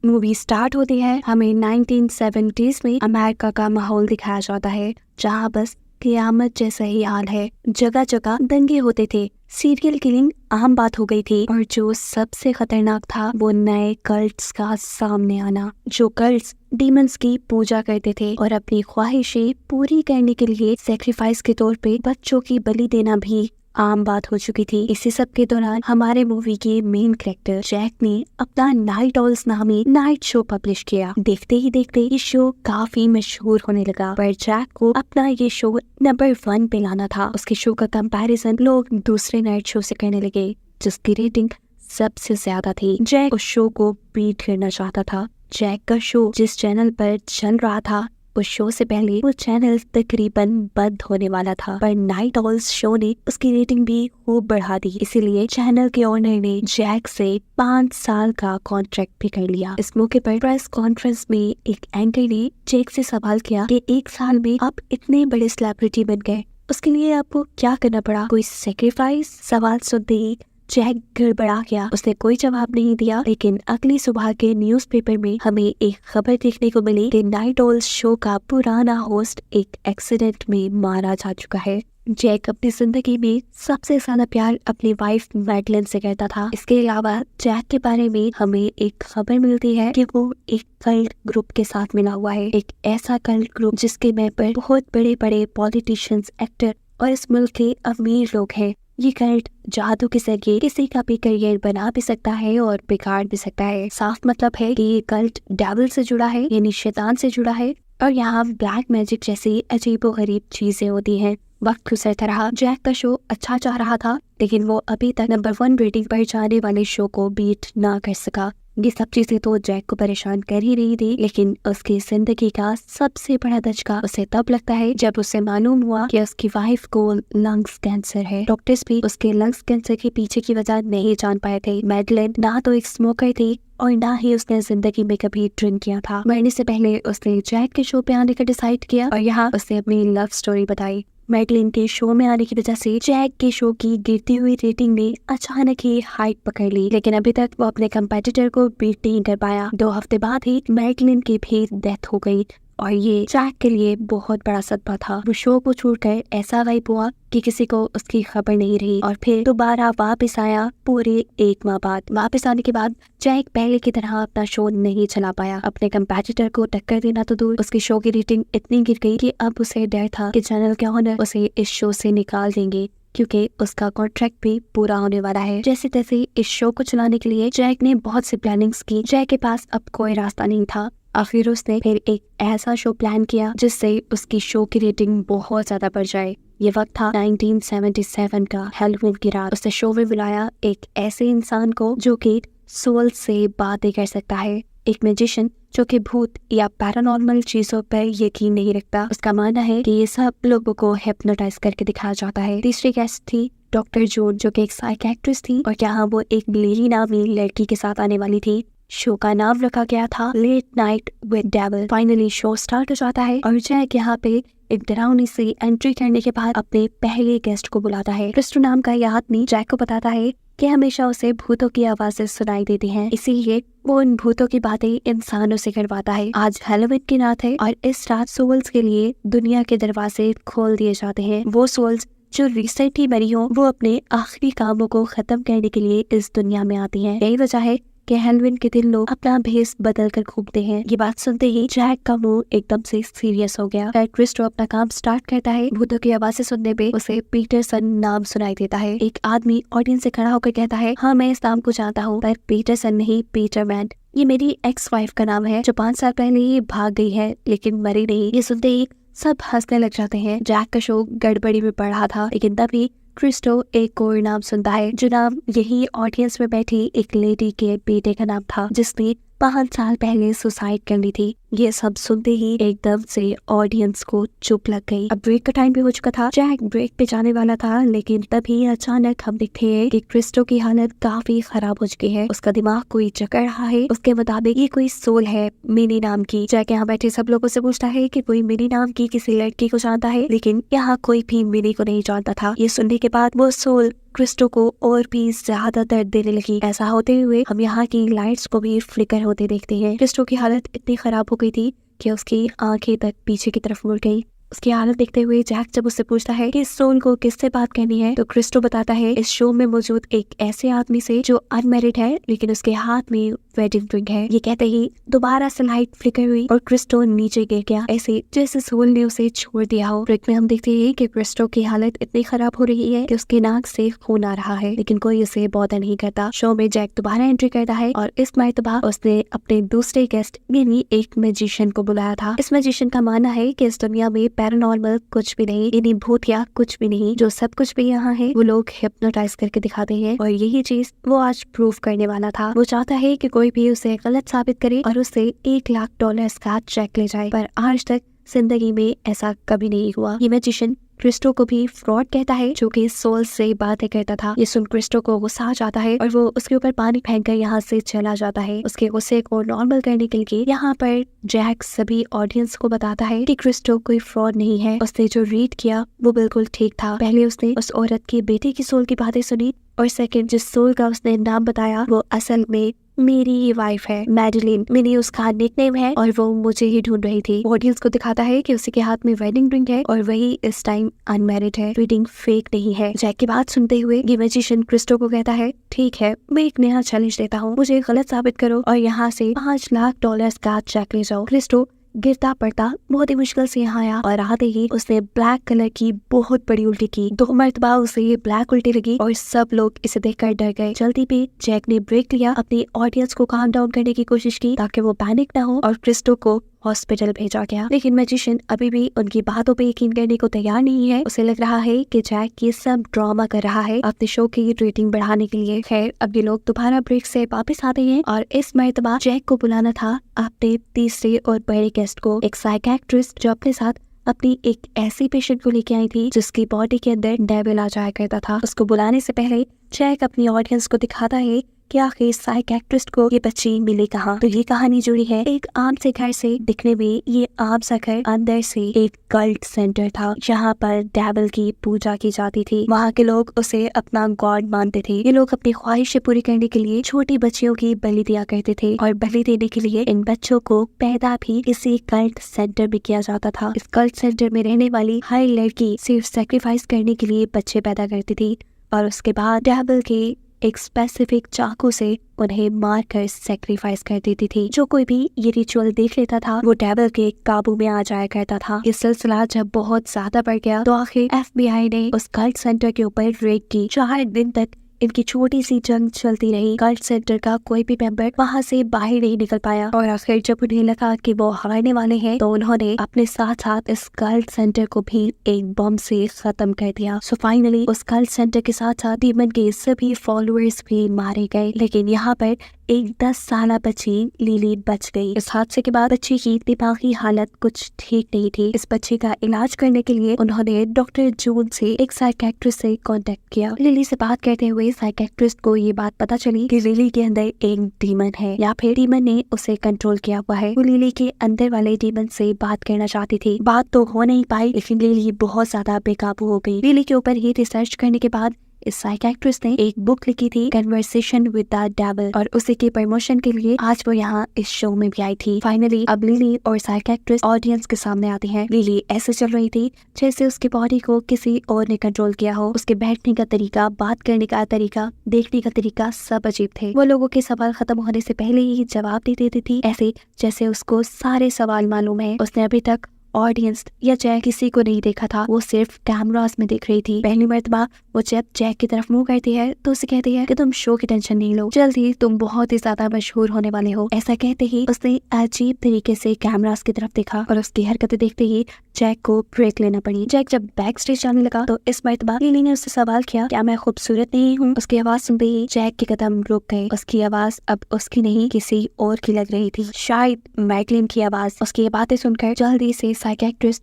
Movie start होती है, हमें 1970s में अमेरिका का माहौल दिखाया जाता है, जहाँ बस क़यामत जैसा ही हाल है। जगह जगह दंगे होते थे, सीरियल किलिंग आम बात हो गई थी, और जो सबसे खतरनाक था वो नए कल्ट्स का सामने आना। जो कल्ट्स डीमंस की पूजा करते थे और अपनी ख्वाहिशें पूरी करने के लिए सेक्रीफाइस के तौर पे बच्चों की बलि देना भी आम बात हो चुकी थी। इसी सब के दौरान हमारे मूवी के मेन कैरेक्टर जैक ने अपना नाइट ऑल्स नामी नाइट शो पब्लिश किया। देखते ही देखते ये शो काफी मशहूर होने लगा, पर जैक को अपना ये शो नंबर 1 पे लाना था। उसके शो का कंपैरिजन लोग दूसरे नाइट शो से करने लगे, जिसकी रेटिंग सबसे ज्यादा थी। जैक उस शो को बीट करना चाहता था। जैक का शो जिस चैनल पर चल रहा था, उस शो से पहले वो चैनल तकरीबन बंद होने वाला था, पर नाइट ऑल्स शो ने उसकी रेटिंग भी खूब बढ़ा दी। इसीलिए चैनल के ओनर ने जैक से 5 साल का कॉन्ट्रैक्ट भी कर लिया। इस मौके पर प्रेस कॉन्फ्रेंस में एक एंकर ने जैक से सवाल किया कि 1 साल में आप इतने बड़े सेलिब्रिटी बन गए, उसके लिए आपको क्या करना पड़ा, कोई सेक्रीफाइस? सवाल सुनते ही जैक गड़बड़ा गया। उसने कोई जवाब नहीं दिया, लेकिन अगली सुबह के न्यूज़पेपर में हमें एक खबर देखने को मिली कि नाइट ऑल्स शो का पुराना होस्ट एक एक्सीडेंट में मारा जा चुका है। जैक अपनी जिंदगी में सबसे ज्यादा प्यार अपनी वाइफ मैडलिन से करता था। इसके अलावा जैक के बारे में हमें एक खबर मिलती है कि वो एक कल्ट ग्रुप के साथ मिला हुआ है, एक ऐसा कल्ट ग्रुप जिसके मेंबर बहुत बड़े बड़े पॉलिटिशियंस, एक्टर और इस मुल्क के अमीर लोग हैं। ये कल्ट जादू के जरिए किसी का भी करियर बना भी सकता है और बिगाड़ भी सकता है। साफ मतलब है कि ये कल्ट डेविल से जुड़ा है, यानी शैतान से जुड़ा है, और यहाँ ब्लैक मैजिक जैसी अजीबोगरीब चीजें होती हैं। वक्त गुजरता रहा, जैक का शो अच्छा जा रहा था, लेकिन वो अभी तक नंबर 1 रेटिंग पर जाने वाले शो को बीट ना कर सका। ये सब चीजें तो जैक को परेशान कर ही रही थी, लेकिन उसकी जिंदगी का सबसे बड़ा धचका उसे तब लगता है जब उसे मालूम हुआ कि उसकी वाइफ को लंग्स कैंसर है। डॉक्टर्स भी उसके लंग्स कैंसर के पीछे की वजह नहीं जान पाए थे। मैडलिन ना तो एक स्मोकर थी और ना ही उसने जिंदगी में कभी ड्रिंक किया था। मरने से पहले उसने जैक के शो पे आने का डिसाइड किया और यहाँ उसने अपनी लव स्टोरी बताई। मैडलिन के शो में आने की वजह से जैक के शो की गिरती हुई रेटिंग ने अचानक ही हाइट पकड़ ली, लेकिन अभी तक वो अपने कंपेटिटर को बीट नहीं कर पाया। 2 हफ्ते बाद ही मैडलिन की भी डेथ हो गई और ये जैक के लिए बहुत बड़ा सदमा था। वो शो को छोड़कर ऐसा गायब हुआ कि किसी को उसकी खबर नहीं रही, और फिर दोबारा वापस आया पूरे 1 माह बाद। वापस आने के बाद जैक पहले की तरह अपना शो नहीं चला पाया। अपने कंपेटिटर को टक्कर देना तो दूर, उसकी शो की रेटिंग इतनी गिर गई कि अब उसे डर था कि चैनल के ओनर उसे इस शो से निकाल देंगे, क्योंकि उसका कॉन्ट्रैक्ट भी पूरा होने वाला है। जैसे तैसे इस शो को चलाने के लिए जैक ने बहुत सी प्लानिंग्स की। जैक के पास अब कोई रास्ता नहीं था। आखिर उसने फिर एक ऐसा शो प्लान किया जिससे उसकी शो की रेटिंग बहुत ज्यादा बढ़ जाए। ये वक्त था 1977 का, हैलोवीन की रात। उसने शो में बुलाया एक ऐसे इंसान को जो कि सोल से बातें कर सकता है, एक मैजिशियन जो कि भूत या पैरानॉर्मल चीजों पर यकीन नहीं रखता। उसका मानना है कि ये सब लोगों को हिप्नोटाइज करके दिखाया जाता है। तीसरी गेस्ट थी डॉक्टर जून, जो कि एक साइकियाट्रिस्ट थी, और यहाँ वो एक लिली नामी लड़की के साथ आने वाली थी। शो का नाम रखा गया था late night with devil. Finally show start हो जाता है और जैक यहाँ पे एक डरावनी सी एंट्री करने के बाद अपने पहले गेस्ट को बुलाता है। क्रिस्टो नाम का यह आदमी जैक को बताता है कि हमेशा उसे भूतों की आवाजें सुनाई देती हैं, इसीलिए वो उन भूतों की बातें इंसानों से करवाता है। आज हैलोवीन की रात है और इस रात सोल्स के लिए दुनिया के दरवाजे खोल दिए जाते हैं। वो सोल्स जो रिसेंटली मरी हो, वो अपने आखिरी कामों को खत्म करने के लिए इस दुनिया में आती हैं। यही वजह है कि हैलोवीन के दिन लोग अपना भेष बदल कर घूमते हैं। ये बात सुनते ही जैक का मुंह एकदम से सीरियस हो गया। क्रिस्टो अपना काम स्टार्ट करता है। भूतों की आवाजें सुनने पे उसे पीटरसन नाम सुनाई देता है। एक आदमी ऑडियंस से खड़ा होकर कहता है, हाँ मैं इस नाम को जानता हूँ, पर पीटरसन नहीं, पीटरमैन। ये मेरी एक्स वाइफ का नाम है जो 5 साल पहले ही भाग गई है, लेकिन मरी नहीं। ये सुनते ही सब हंसने लग जाते हैं। जैक का शो गड़बड़ी में पड़ रहा था, लेकिन तभी क्रिस्टो एक और नाम सुनता है, जो नाम यही ऑडियंस में बैठी एक लेडी के बेटे का नाम था, जिसने 5 साल पहले सुसाइड कर ली थी। ये सब सुनते ही एकदम से ऑडियंस को चुप लग गई। अब ब्रेक का टाइम भी हो चुका था, जैक ब्रेक पे जाने वाला था, लेकिन तभी अचानक हम देखते हैं कि क्रिस्टो की हालत काफी खराब हो चुकी है। उसका दिमाग कोई चकर रहा है। उसके मुताबिक ये कोई सोल है मिनी नाम की। जैक यहाँ बैठे सब लोगों से पूछता है कि कोई मिनी नाम की किसी लड़की को जानता है, लेकिन यहाँ कोई भी मिनी को नहीं जानता था। ये सुनने के बाद वो सोल क्रिस्टो को और भी ज्यादा दर्द देने लगी। ऐसा होते हुए हम यहाँ की लाइट्स को भी फ्लिकर होते देखते हैं। क्रिस्टो की हालत इतनी खराब हो गई थी कि उसकी आंखें तक पीछे की तरफ मुड़ गई। उसकी हालत देखते हुए जैक जब उससे पूछता है कि इस सोल को किससे बात करनी है, तो क्रिस्टो बताता है इस शो में मौजूद एक ऐसे आदमी से जो अनमैरिड है, लेकिन उसके हाथ में वेडिंग रिंग है। ये कहते ही दोबारा से लाइट फ्लिकर हुई और क्रिस्टो नीचे गिर गया, ऐसे जैसे सोल ने उसे छोड़ दिया हो। ब्रेक में हम देखते हैं कि क्रिस्टो की हालत इतनी खराब हो रही है कि उसके नाक से खून आ रहा है, लेकिन कोई उसे बॉदर नहीं करता। शो में जैक दोबारा एंट्री करता है और इस मर्तबा उसने अपने दूसरे गेस्ट यानी एक मैजिशियन को बुलाया था। इस मैजिशियन का मानना है कि इस दुनिया में पैरानॉर्मल कुछ भी नहीं, यानी भूत या कुछ भी नहीं, जो सब कुछ भी यहाँ है वो लोग हिप्नोटाइज करके दिखाते हैं, और यही चीज वो आज प्रूव करने वाला था। वो चाहता है कि कोई भी उसे गलत साबित करे और उसे $1,00,000 का चेक ले जाए, पर आज तक जिंदगी में ऐसा कभी नहीं हुआ। ये मैजिशियन क्रिस्टो को भी फ्रॉड कहता है, जो कि सोल से बातें करता था। ये सुन क्रिस्टो को गुस्सा आ जाता है और वो उसके ऊपर पानी फेंक कर यहाँ से चला जाता है। उसके गुस्से को नॉर्मल करने के लिए यहाँ पर जैक सभी ऑडियंस को बताता है कि क्रिस्टो कोई फ्रॉड नहीं है। उसने जो रीड किया वो बिल्कुल ठीक था। पहले उसने उस औरत की बेटे की सोल की बातें सुनी, और सेकंड जिस सोल का उसने नाम बताया वो असल में मेरी ही वाइफ है, मैडलिन। मिनी उसका निकनेम है और वो मुझे ही ढूंढ रही थी। ऑडियंस को दिखाता है कि उसी के हाथ में वेडिंग रिंग है और वही इस टाइम अनमैरिड है। रीडिंग फेक नहीं है। जैक की बात सुनते हुए ये मैजिशियन क्रिस्टो को कहता है, ठीक है, मैं एक नया चैलेंज देता हूँ, मुझे गलत साबित करो और यहाँ से $5,00,000 का चेक ले जाओ। क्रिस्टो गिरता पड़ता बहुत ही मुश्किल से यहाँ आया और आते ही उसने ब्लैक कलर की बहुत बड़ी उल्टी की। 2 मरतबा उसे ये ब्लैक उल्टी लगी और सब लोग इसे देखकर डर गए। जल्दी पे जैक ने ब्रेक लिया, अपनी ऑडियंस को काम डाउन करने की कोशिश की ताकि वो पैनिक ना हो, और क्रिस्टो को हॉस्पिटल भेजा गया। लेकिन मैजिशियन अभी भी उनकी बातों पे यकीन करने को तैयार नहीं है। उसे लग रहा है कि जैक ये सब ड्रामा कर रहा है अपने शो की रेटिंग बढ़ाने के लिए। खैर अब ये लोग दोबारा ब्रेक से वापस आते हैं और इस मर्तबा जैक को बुलाना था अपने तीसरे और बड़े गेस्ट को, एक साइकियाट्रिस्ट जो अपने साथ अपनी एक ऐसी पेशेंट को लेके आई थी जिसकी बॉडी के अंदर डेविल आ जाया करता था। उसको बुलाने से पहले जैक अपनी ऑडियंस को दिखाता है कि आखिर साइकियाट्रिस्ट को ये बच्ची मिली कहाँ। तो ये कहानी जुड़ी है एक आम से घर से। दिखने में ये आम सा घर अंदर से एक कल्ट सेंटर था, जहाँ पर डेविल की पूजा की जाती थी। वहाँ के लोग उसे अपना गॉड मानते थे। ये लोग अपनी ख्वाहिशें पूरी करने के लिए छोटी बच्चियों की बलि दिया करते थे, और बलि देने के लिए इन बच्चों को पैदा भी इसी कल्ट सेंटर में किया जाता था। इस कल्ट सेंटर में रहने वाली हर लड़की सिर्फ सेक्रीफाइस करने के लिए बच्चे पैदा करती थी, और उसके बाद डेविल के एक स्पेसिफिक चाकू से उन्हें मारकर सेक्रीफाइस कर देती थी। जो कोई भी ये रिचुअल देख लेता था वो डेविल के काबू में आ जाया करता था। ये सिलसिला जब बहुत ज्यादा बढ़ गया तो आखिर FBI ने उस कल्ट सेंटर के ऊपर रेड की। 4 दिन तक इनकी छोटी सी जंग चलती रही। कल्ट सेंटर का कोई भी मेंबर वहाँ से बाहर नहीं निकल पाया, और आखिर जब उन्हें लगा कि वो हारने वाले हैं तो उन्होंने अपने साथ साथ इस कल्ट सेंटर को भी एक बम से खत्म कर दिया। सो फाइनली उस कल्ट सेंटर के साथ साथ डीमन के सभी फॉलोअर्स भी मारे गए, लेकिन यहाँ पर एक 10 साल बच्ची लिली बच गई। इस हादसे के बाद बच्ची की दिमागी हालत कुछ ठीक नहीं थी। इस बच्ची का इलाज करने के लिए उन्होंने डॉक्टर जून से एक साइकियाट्रिस्ट से कांटेक्ट किया। लिली से बात करते हुए साइकियाट्रिस्ट को ये बात पता चली कि लिली के अंदर एक डीमन है, या फिर डीमन ने उसे कंट्रोल किया हुआ है। वो लिली के अंदर वाले डीमन से बात करना चाहती थी। बात तो हो नहीं पाई, लेकिन लिली बहुत ज्यादा बेकाबू हो गई। लिली के ऊपर ही रिसर्च करने के बाद इस साइकियाट्रिस्ट ने एक बुक लिखी थी, कन्वर्सेशन विद द डेविल, और उसी के प्रमोशन के लिए आज वो यहाँ इस शो में भी आई थी। फाइनली अब लिली और साइकियाट्रिस्ट ऑडियंस के सामने आती हैं। लिली ऐसे चल रही थी जैसे उसकी बॉडी को किसी और ने कंट्रोल किया हो। उसके बैठने का तरीका, बात करने का तरीका, देखने का तरीका सब अजीब थे। वो लोगों के सवाल खत्म होने से पहले ही जवाब दे देती थी, ऐसे जैसे उसको सारे सवाल मालूम है। उसने अभी तक ऑडियंस या जैक किसी को नहीं देखा था, वो सिर्फ कैमरास में देख रही थी। पहली मर्तबा वो जब जैक की तरफ मुंह करती है तो उसे कहती है कि तुम शो की टेंशन नहीं लो, जल्द ही तुम बहुत ही ज्यादा मशहूर होने वाले हो। ऐसा कहते ही उसने अजीब तरीके से कैमरास की तरफ देखा और उसकी हरकतें देखते ही जैक को ब्रेक लेना पड़ी। जैक जब बैक स्टेज जाने लगा तो इस मर्तबा लिली ने उससे सवाल किया, क्या मैं खूबसूरत नहीं हूँ? उसकी आवाज सुनते ही जैक के कदम रुक गए। उसकी आवाज अब उसकी नहीं किसी और की लग रही थी, शायद मैगलिन की आवाज। उसकी बातें सुनकर जल्दी से साइकियाट्रिस्ट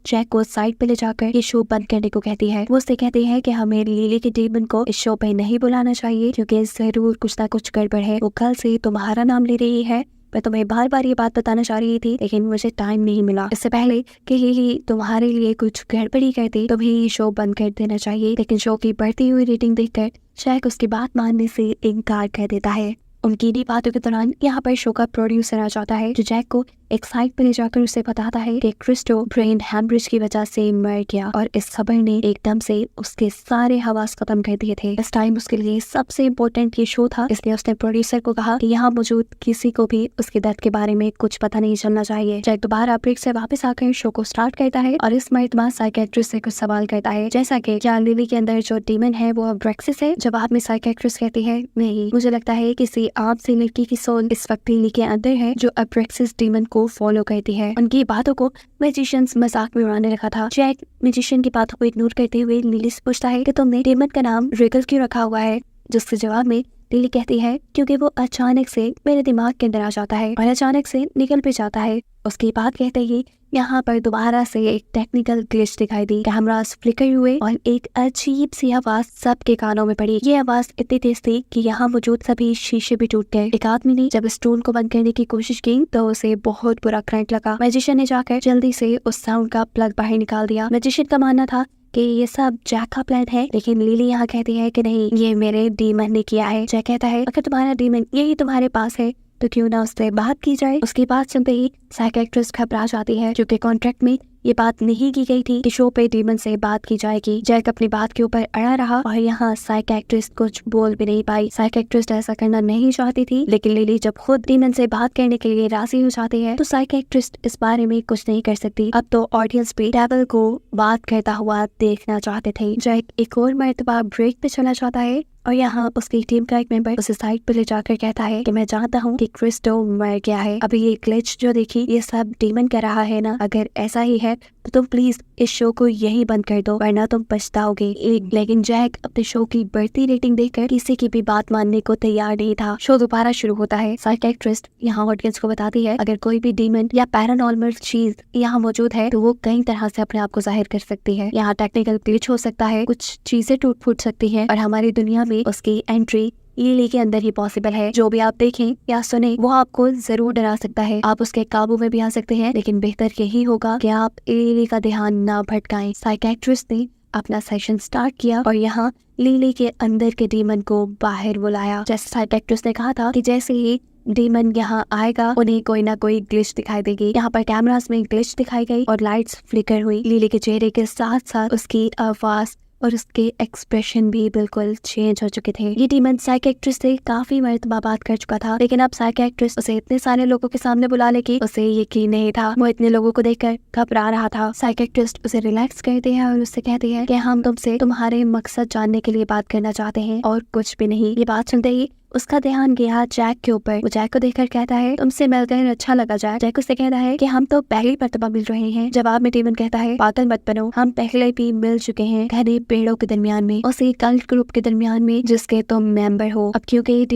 जैक को साइड पे ले जाकर ये शो बंद करने को कहती है। वो उससे कहती है कि हमें लिली के डीमन को इस शो पे नहीं बुलाना चाहिए क्योंकि जरूर कुछ ना कुछ गड़बड़ है। वो कल से तुम्हारा नाम ले रही है। मैं तुम्हें बार बार ये बात बताना चाह रही थी लेकिन मुझे टाइम नहीं मिला। इससे पहले कि लिली तुम्हारे लिए कुछ गड़बड़ी करती तुम्हें ये शो बंद कर देना चाहिए। लेकिन शो की बढ़ती हुई रेटिंग देखकर जैक उसकी बात मानने से इनकार कर देता है। उनकी इन्हीं बातों के दौरान यहाँ पर शो का प्रोड्यूसर आ जाता है जो जैक को एक साइड पर ले जाकर उसे बताता है कि क्रिस्टो ब्रेन हैमरेज की वजह से मर गया और इस खबर ने एकदम से उसके सारे हवास खत्म कर दिए थे। इस टाइम उसके लिए सबसे इम्पोर्टेंट ये शो था, इसलिए उसने प्रोड्यूसर को कहा कि यहाँ मौजूद किसी को भी उसके दर्द के बारे में कुछ पता नहीं चलना चाहिए। जैक दोबारा ब्रेक से वापस आकर शो को स्टार्ट करता है और इस मर्तबा साइकियाट्रिस्ट से कुछ सवाल करता है, जैसा कि क्या लिली के अंदर जो डीमन है वो अब्रेक्सिस है? जवाब में साइकियाट्रिस्ट कहती है, नहीं, मुझे लगता है किसी आम सी लड़की की सोल इस वक्त लिली के अंदर है जो अब्रेक्सिस डीमन को फॉलो करती है। उनकी बातों को मैजिशियंस मजाक में उड़ाने रखा था। जैक मैजिशियन की बातों को इग्नोर करते हुए लिली से पूछता है कि तुमने डीमन का नाम रिगल क्यों रखा हुआ है? जिसके जवाब में लिली कहती है क्योंकि वो अचानक से मेरे दिमाग के अंदर आ जाता है और अचानक से निकल भी जाता है। उसकी बात कहते ही यहाँ पर दोबारा से एक टेक्निकल ग्लिच दिखाई दी। कैमरास फ्लिकर हुए और एक अजीब सी आवाज सबके कानों में पड़ी। ये आवाज इतनी तेज थी कि यहाँ मौजूद सभी शीशे भी टूट गए। एक आदमी ने जब स्टोन को बंद करने की कोशिश की तो उसे बहुत बुरा करंट लगा। मैजिशियन ने जाकर जल्दी से उस साउंड का प्लग बाहर निकाल दिया। मैजिशियन का मानना था कि ये सब जैक का प्लान है, लेकिन लिली यहाँ कहती है कि नहीं, ये मेरे डीमन ने किया है। जैक कहता है अगर तुम्हारा डीमन यही तुम्हारे पास है तो क्यों ना उससे बात की जाए। उसकी बात सुनते ही साइकियाट्रिस्ट घबरा जाती है क्योंकि कॉन्ट्रैक्ट में ये बात नहीं की गई थी कि शो पे डीमन से बात की जाएगी। जैक अपनी बात के ऊपर अड़ा रहा और यहाँ साइकियाट्रिस्ट कुछ बोल भी नहीं पाई। साइकियाट्रिस्ट ऐसा करना नहीं चाहती थी, लेकिन लिली जब खुद डीमन से बात करने के लिए राजी हो जाती है तो साइकियाट्रिस्ट इस बारे में कुछ नहीं कर सकती। अब तो ऑडियंस भी डेविल को बात करता हुआ देखना चाहते थे। जैक एक और मर्तबा ब्रेक पे चला जाता है और यहाँ उसकी टीम का एक मेंबर उसे साइड पे ले जाकर कहता है कि मैं जानता हूँ कि क्रिस्टो मर गया है। अभी ये ग्लिच जो देखी ये सब डीमन कर रहा है ना, अगर ऐसा ही है तो तुम प्लीज इस शो को यही बंद कर दो वरना तुम पछताओगे। लेकिन जैक अपने शो की बढ़ती रेटिंग देखकर किसी की भी बात मानने को तैयार नहीं था। शो दोबारा शुरू होता है। साइकियाट्रिस्ट यहाँ ऑडियंस को बताती है अगर कोई भी डीमन या पैरानॉर्मल चीज यहाँ मौजूद है तो वो कई तरह से अपने आप को जाहिर कर सकती है। यहाँ टेक्निकल ग्लिच हो सकता है, कुछ चीजें टूट फूट सकती है और हमारी दुनिया में उसकी एंट्री लिली के अंदर ही पॉसिबल है। जो भी आप देखें या सुने वो आपको जरूर डरा सकता है, आप उसके काबू में भी आ सकते हैं, लेकिन बेहतर यही होगा कि आप लिली का ध्यान ना भटकाएं। साइकियाट्रिस्ट ने अपना सेशन स्टार्ट किया और यहाँ लिली के अंदर के डीमन को बाहर बुलाया। जैसे साइकियाट्रिस्ट ने कहा था कि जैसे ही डीमन यहाँ आएगा उन्हें कोई ना कोई ग्लिच दिखाई देगी। यहाँ पर कैमरास में ग्लिच दिखाई गई और लाइट्स फ्लिकर हुई। लिली के चेहरे के साथ साथ उसकी आवाज और उसके एक्सप्रेशन भी बिल्कुल चेंज हो चुके थे। ये डीमन साइकियाट्रिस्ट से काफी मर्तबा बात कर चुका था, लेकिन अब साइकियाट्रिस्ट उसे इतने सारे लोगों के सामने बुला ले कि उसे यकीन नहीं था। वो इतने लोगों को देखकर घबरा रहा था। साइकियाट्रिस्ट उसे रिलैक्स करते हैं और उससे कहते हैं कि हम तुमसे तुम्हारे मकसद जानने के लिए बात करना चाहते हैं और कुछ भी नहीं। ये बात सुनते ही उसका ध्यान गया जैक के ऊपर। वो जैक को देखकर कहता है तुमसे मिलकर अच्छा लगा जैक। जैक उससे कहता है कि हम तो पहली मर्तबा मिल रहे हैं। जवाब में डीमन कहता है पागल मत बनो, हम पहले भी मिल चुके हैं घने पेड़ों के दरमियान में, उसी कल्ट ग्रुप के दरमियान में जिसके तुम मेंबर हो। अब क्योंकि ये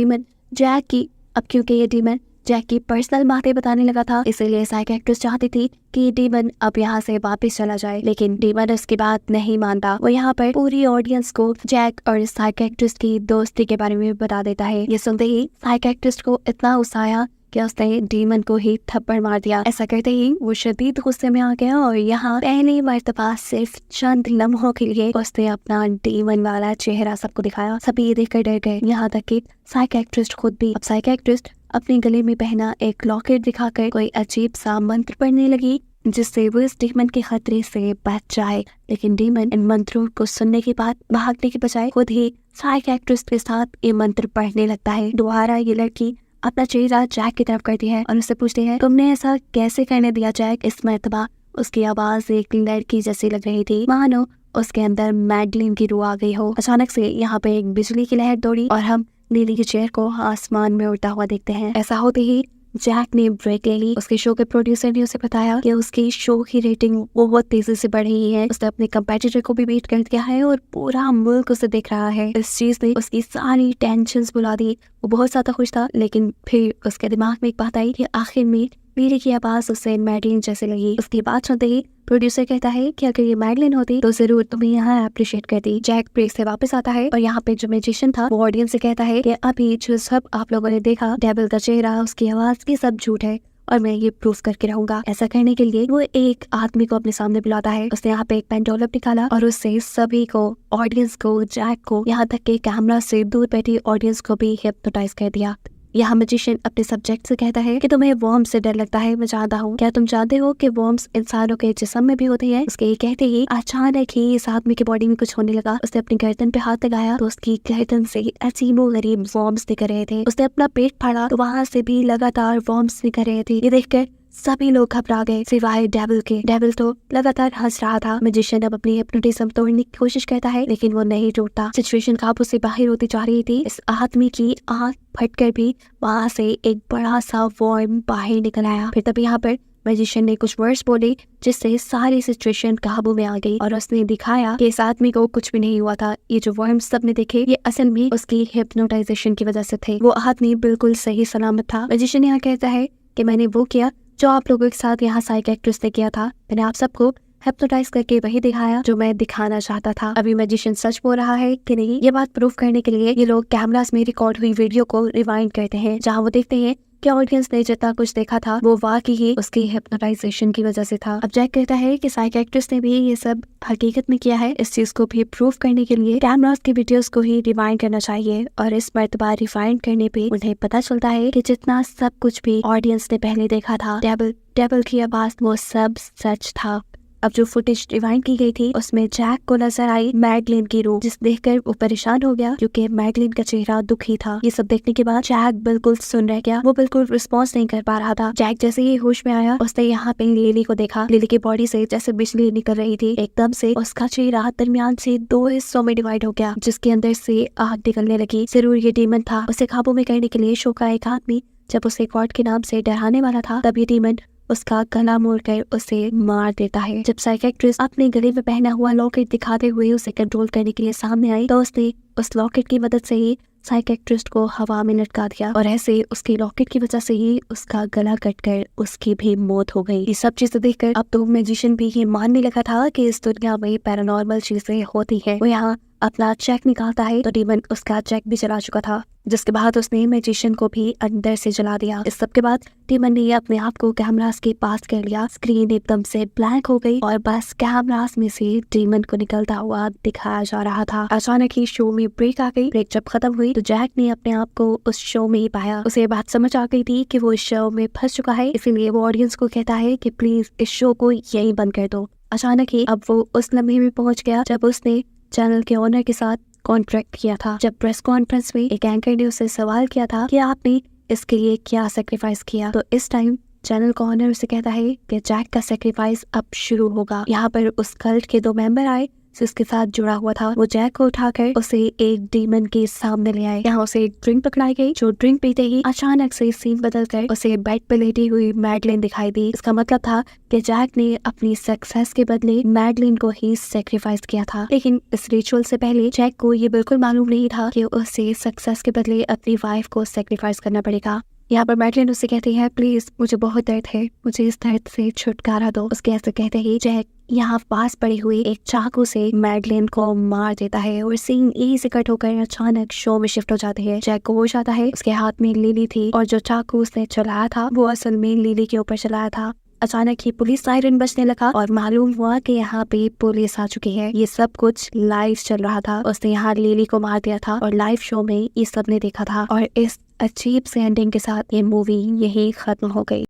डीमन जैक की पर्सनल बातें बताने लगा था, इसीलिए साइकियाट्रिस्ट चाहती थी कि डीमन अब यहाँ से वापस चला जाए, लेकिन डीमन उसकी बात नहीं मानता। वो यहाँ पर पूरी ऑडियंस को जैक और साइकियाट्रिस्ट की दोस्ती के बारे में बता देता है। ये सुनते ही साइकियाट्रिस्ट को इतना गुस्सा आया कि उसने डीमन को ही थप्पड़ मार दिया। ऐसा करते ही वो शदीद गुस्से में आ गया और यहाँ पहली मर्तबा सिर्फ चंद लम्हों के लिए उसने अपना डीमन वाला चेहरा सबको दिखाया। सभी ये देखकर डर गए, यहाँ तक कि साइकियाट्रिस्ट खुद भी। अब साइकियाट्रिस्ट अपने गले में पहना एक लॉकेट दिखाकर कोई अजीब सा मंत्र पढ़ने लगी जिससे वो इस डीमन के खतरे से बच जाए। लेकिन डीमन इन मंत्रों को सुनने के बाद भागने के बजाय खुद ही साइकियाट्रिस्ट के साथ ये मंत्र पढ़ने लगता है। दोबारा ये लड़की अपना चेहरा जैक की तरफ करती है और उससे पूछती है तुमने ऐसा कैसे करने दिया जैक। इस मर्तबा उसकी आवाज एक लड़की जैसी लग रही थी, मानो उसके अंदर मैडलिन की रूह आ गई हो। अचानक से यहाँ पे एक बिजली की लहर दौड़ी और हम लिली की चेयर को आसमान में उड़ता हुआ देखते हैं। ऐसा होते ही जैक ने ब्रेक ले ली। उसके शो के प्रोड्यूसर ने उसे बताया कि उसकी शो की रेटिंग बहुत तेजी से बढ़ रही है। उसने अपने कंपेटिटर को भी बीट कर दिया है और पूरा मुल्क उसे देख रहा है। इस चीज ने उसकी सारी टेंशन्स भुला दी। वो बहुत ज्यादा खुश था, लेकिन फिर उसके दिमाग में एक बात आई कि आखिर में मेरी की आवाज उससे मैडलिन जैसे लगी। उसकी बात सुनते ही प्रोड्यूसर कहता है कि अगर ये मैडलिन होती तो जरूर तुम्हें यहाँ अप्रिशिएट करती। जैक ब्रेक से वापस आता है और यहाँ पे जो मैजिशियन था वो ऑडियंस से कहता है कि अभी जो सब आप लोगों ने देखा, डेविल का चेहरा, उसकी आवाज, की सब झूठ है और मैं ये प्रूफ करके रहूंगा। ऐसा करने के लिए वो एक आदमी को अपने सामने बुलाता है। उसने यहाँ पे एक पेंडोलम निकाला और उससे सभी को, ऑडियंस को, जैक को, यहाँ तक के कैमरा से दूर बैठी ऑडियंस को भी हिप्नोटाइज कर दिया। यहाँ मैजिशियन अपने सब्जेक्ट से कहता है कि तुम्हें वॉर्म्स से डर लगता है, मैं जानता हूँ। क्या तुम जानते हो कि वॉर्म्स इंसानों के जिस्म में भी होती है? उसके कहते ही अचानक ही इस आदमी की बॉडी में कुछ होने लगा। उसने अपनी गर्दन पे हाथ लगाया तो उसकी गर्दन से अजीबो गरीब वॉर्म्स निकल रहे थे। उसने अपना पेट फाड़ा तो वहाँ से भी लगातार वॉर्म्स निकल रहे थे। ये देखकर सभी लोग घबरा गए सिवाय डेविल के। डेविल तो लगातार हंस रहा था। मैजिशियन अब अपनी हिप्नोटिज्म तोड़ने की कोशिश करता है, लेकिन वो नहीं टूटता। सिचुएशन काबू से बाहर होती जा रही थी। इस आदमी की आंख फटकर भी वहां से एक बड़ा सा वॉर्म बाहर निकल आया। फिर तब यहाँ पर मैजिशियन ने कुछ वर्ड्स बोले जिससे सारी सिचुएशन काबू में आ गई और उसने दिखाया कि इस आदमी को कुछ भी नहीं हुआ था। ये जो वर्म्स सबने देखे ये असल में उसकी हिप्नोटाइजेशन की वजह से थे। वो आदमी बिल्कुल सही सलामत था। मैजिशियन यहाँ कहता है कि मैंने वो किया जो आप लोगों के साथ यहाँ साइकियाट्रिस्ट ने किया था। मैंने आप सबको हिप्नोटाइज करके वही दिखाया जो मैं दिखाना चाहता था। अभी मैजिशियन सच बोल रहा है कि नहीं, ये बात प्रूफ करने के लिए ये लोग कैमरास में रिकॉर्ड हुई वीडियो को रिवाइंड करते हैं, जहाँ वो देखते हैं कि ऑडियंस ने जितना कुछ देखा था वो वाकई ही उसकी हिप्नोटाइजेशन की वजह से था। अब जैक कहता है कि साइकियाट्रिस्ट ने भी ये सब हकीकत में किया है। इस चीज को भी प्रूफ करने के लिए कैमरास की वीडियोस को ही रिवाइंड करना चाहिए और इस मर्तबा रिवाइंड करने पे उन्हें पता चलता है कि जितना सब कुछ भी ऑडियंस ने पहले देखा था, डेविल की आवाज, वो सब सच था। अब जो फुटेज रिवाइंड की गई थी उसमें जैक को नजर आई मैडलिन की रूह, जिस देखकर वो परेशान हो गया क्योंकि मैडलिन का चेहरा दुखी था। ये सब देखने के बाद जैक बिल्कुल सुन रह गया। वो बिल्कुल रिस्पॉन्स नहीं कर पा रहा था। जैक जैसे ही होश में आया उसने यहाँ पे लिली को देखा। लिली की बॉडी से जैसे बिजली निकल रही थी। एकदम से उसका चेहरा दरमियान से 2 हिस्सों में डिवाइड हो गया, जिसके अंदर से आग निकलने लगी। जरूर ये डीमन था। उसे काबू में करने के लिए शो का एक आदमी जब उसे गॉड के नाम से डराने वाला था, तब ये डीमन उसका गला मोड़कर उसे मार देता है। जब साइकियाट्रिस्ट अपने गले में पहना हुआ लॉकेट दिखाते हुए उसे कंट्रोल करने के लिए सामने आई तो उसने उस लॉकेट की मदद से ही साइकियाट्रिस्ट को हवा में लटका दिया और ऐसे उसके लॉकेट की वजह से ही उसका गला कटकर उसकी भी मौत हो गई। ये सब चीजें देखकर अब तो मैजिशियन भी ये मानने लगा था कि इस दुनिया में पैरानॉर्मल चीजें होती हैं। वो यहाँ अपना चेक निकालता है तो डीमन उसका चेक भी चला चुका था, जिसके बाद उसने मैजिशियन को भी अंदर से जला दिया। इस सब के बाद डीमन ने अपने आप को कैमरास के पास कर लिया। स्क्रीन एकदम से ब्लैंक हो गई और बस कैमरास में से डीमन को निकलता हुआ दिखाया जा रहा था। अचानक ही शो में ब्रेक आ गई। ब्रेक जब खत्म हुई तो जैक ने अपने आप को उस शो में ही पाया। उसे ये बात समझ आ गई थी कि वो इस शो में फंस चुका है, इसीलिए वो ऑडियंस को कहता है कि प्लीज इस शो को यहीं बंद कर दो। अचानक ही अब वो उस लम्हे में पहुंच गया जब उसने चैनल के ओनर के साथ कॉन्ट्रैक्ट किया था। जब प्रेस कॉन्फ्रेंस में एक एंकर ने उससे सवाल किया था कि आपने इसके लिए क्या सेक्रीफाइस किया, तो इस टाइम चैनल का ओनर उसे कहता है कि जैक का सेक्रीफाइस अब शुरू होगा। यहाँ पर उस कल्ट के 2 मेंबर आए जिसके साथ जुड़ा हुआ था। वो जैक को उठाकर उसे एक डीमन के सामने ले आए। यहाँ उसे एक ड्रिंक पकड़ाई गई, जो ड्रिंक पीते ही अचानक से सीन बदलकर उसे बेड पे लेटी हुई मैडलिन दिखाई दी। इसका मतलब था कि जैक ने अपनी सक्सेस के बदले मैडलिन को ही सेक्रीफाइस किया था। लेकिन इस रिचुअल से पहले जैक को ये बिल्कुल मालूम नहीं था कि उसे सक्सेस के बदले अपनी वाइफ को सेक्रीफाइस करना पड़ेगा। यहाँ पर मैडलिन उससे कहती है, प्लीज मुझे बहुत दर्द है, मुझे इस दर्द से छुटकारा दो। उसके ऐसे कहते ही जैक यहाँ पास पड़ी हुई एक चाकू से मैडलिन को मार देता है और सीन यहीं से कट होकर अचानक शो में शिफ्ट हो जाते हैं। जैक को होश आता है। उसके हाथ में लिली थी और जो चाकू उसने चलाया था वो असल में लिली के ऊपर चलाया था। अचानक ही पुलिस सायरन बजने लगा और मालूम हुआ कि यहाँ पे पुलिस आ चुकी है। ये सब कुछ लाइव चल रहा था। उसने यहाँ लिली को मार दिया था और लाइव शो में ये सब ने देखा था और इस अजीब से एंडिंग के साथ ये मूवी यही खत्म हो गई।